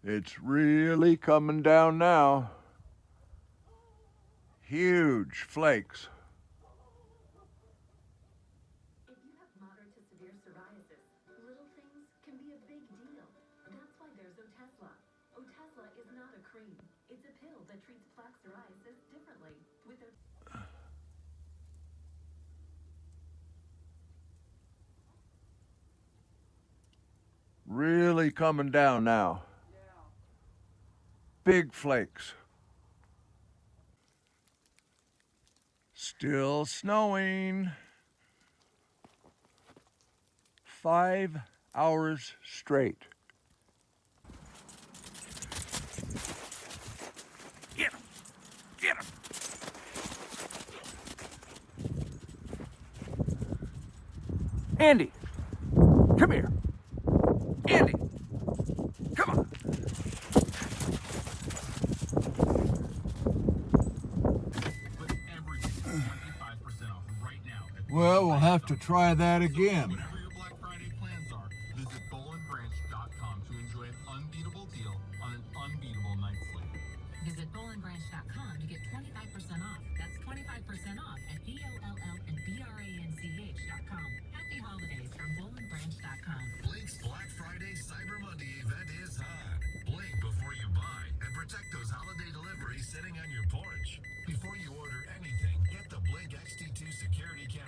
It's really coming down now. Huge flakes. If you have moderate to severe psoriasis, little things can be a big deal. That's why there's Otezla. Otezla is not a cream. It's a pill that treats plaque psoriasis differently. With Really coming down now. Big flakes. Still snowing. 5 hours straight. Get him! Get him! Andy! Come here! Andy! Come on! Well, we'll have to try that again. Whatever your Black Friday plans are, visit bowlandbranch.com to enjoy an unbeatable deal on an unbeatable night's sleep. Visit bowlandbranch.com to get 25% off. That's 25% off at BOLL and BRANCH.com. Happy holidays from Bowlandbranch.com.